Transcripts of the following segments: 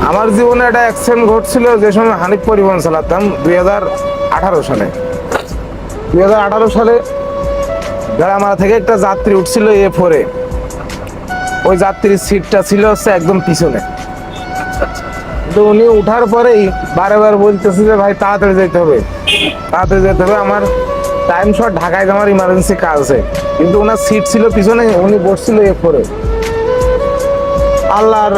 আমার জীবনে একটা অ্যাক্সিডেন্ট ঘটছিল যে সময় হানিফ পরিবহন চালাতাম 2018 সালে। 2018 সালে গাড়ামারা থেকে একটা যাত্রী উঠছিল A4-এ। ওই যাত্রীর সিটটা ছিল হচ্ছে একদম পিছনে। তো উনি উঠার পরেই বারবার বলতেছে যে ভাই তাড়াতাড়ি যেতে হবে, তাড়াতাড়ি যেতে হবে, আমার টাইম শর্ট, ঢাকায় আমার ইমার্জেন্সি কাজ আছে। কিন্তু ওনার সিট ছিল পিছনে, উনি বসছিল A4-এ। আল্লাহর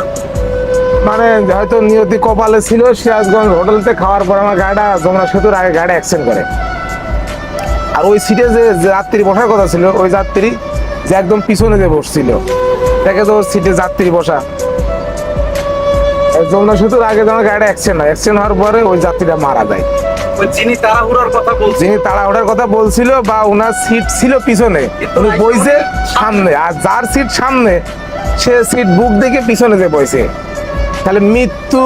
মানে হয়তো নিয়তি কপালে ছিল, সিরাজগঞ্জ হোটেলতে খাওয়ার পর আমার গাড়িটা যমুনা সেতুর আগে গাড়ি অ্যাক্সিডেন্ট করে। আর ওই সিটে যে যাত্রী বসার কথা ছিল, ওই যাত্রী যে একদম পিছনে যে বসছিল, দেখে তো ওর সিটে যাত্রী বসা। যমুনা সেতুর আগে যখন গাড়িটা অ্যাক্সিডেন্ট হয়, অ্যাক্সিডেন্ট হওয়ার পরে ওই যাত্রীটা মারা যায়। যিনি তাড়াহুড়ার কথা বলছিল বা ওনার সিট ছিল পিছনে, উনি বইছে সামনে, আর যার সিট সামনে সে সিট বুক দেখে পিছনে যে বইছে। তাহলে মৃত্যু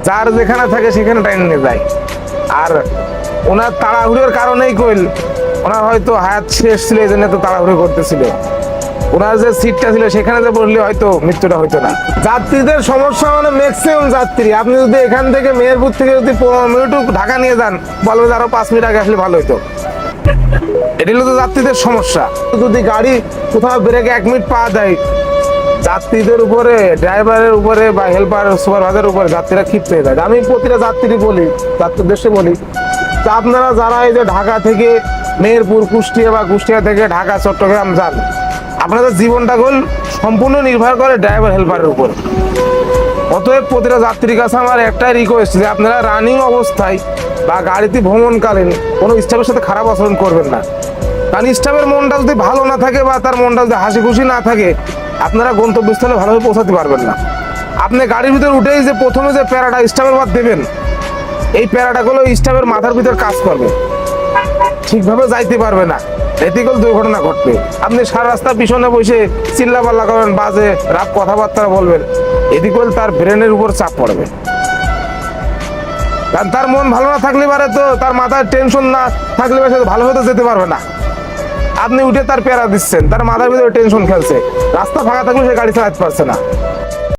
যার যেখানে থাকে সেখানে টাইম নিয়ে যায়। আর ওনার তাড়াহুড়োর কারণেই কইল, ওনার হয়তো হায়াত শেষ ছিল, এই জন্য তো তাড়াহুড়ো করতেছিল। ওনার যে সিটটা ছিল সেখানে যে বললে হয়তো মৃত্যুটা হইতো না। যাত্রীদের সমস্যা মানে ম্যাক্সিমাম যাত্রী, আপনি যদি এখান থেকে মেহেরপুর থেকে যদি 15 মিনিট ঢাকা নিয়ে যান, বলবে যে আরো 5 মিনিট আগে আসলে ভালো হইতো। এটা হলো তো যাত্রীদের সমস্যা। যদি গাড়ি কোথাও ব্রেকে 1 মিনিট পা দেয়, যাত্রীদের উপরে, ড্রাইভারের উপরে বা হেল্পার সুপারভাইজারের উপরে যাত্রীরা ক্ষিপ্ত হয়ে যায়। আমি প্রতিটা যাত্রী বলি, যাত্রীদের বলি, তা আপনারা যারা এই যে ঢাকা থেকে মেহেরপুর, কুষ্টিয়া বা কুষ্টিয়া থেকে ঢাকা চট্টগ্রাম যান, আপনাদের জীবনটা সম্পূর্ণ নির্ভর করে ড্রাইভার হেল্পারের উপর। অতএব প্রতিটা যাত্রীর কাছে আমার একটাই রিকোয়েস্ট যে আপনারা রানিং অবস্থায় বা গাড়িতে ভ্রমণকালীন কোনো স্টাফের সাথে খারাপ আচরণ করবেন না। কারণ স্টাফের মনটা যদি ভালো না থাকে বা তার মনটা যদি হাসি খুশি না থাকে, আপনারা গন্তব্যস্থলে ভালোভাবে পৌঁছাতে পারবেন না। আপনি গাড়ির ভিতর উঠেই যে প্রথমে যে প্যারাটা স্টাফের বাদ দেবেন, এই প্যারাটাগুলো স্টাফের মাথার ভিতর কাজ করবে, ঠিকভাবে যাইতে পারবে না, এদিকেও দুর্ঘটনা ঘটবে। আপনি সারা রাস্তা পিছনে বসে চিল্লাপাল্লা করবেন, বাজে রাত কথাবার্তা বলবেন, এদিকেও তার ব্রেনের উপর চাপ পড়বে। কারণ তার মন ভালো না থাকলে পারে, তো তার মাথায় টেনশন না থাকলে সে ভালোভাবে তো যেতে পারবে না। আপনি উঠে তার প্যারা দিচ্ছেন, তার মাথার ভিতরে টেনশন খেলছে, রাস্তা ফাঁকা থাকলে সে গাড়ি চালাতে পারছে না।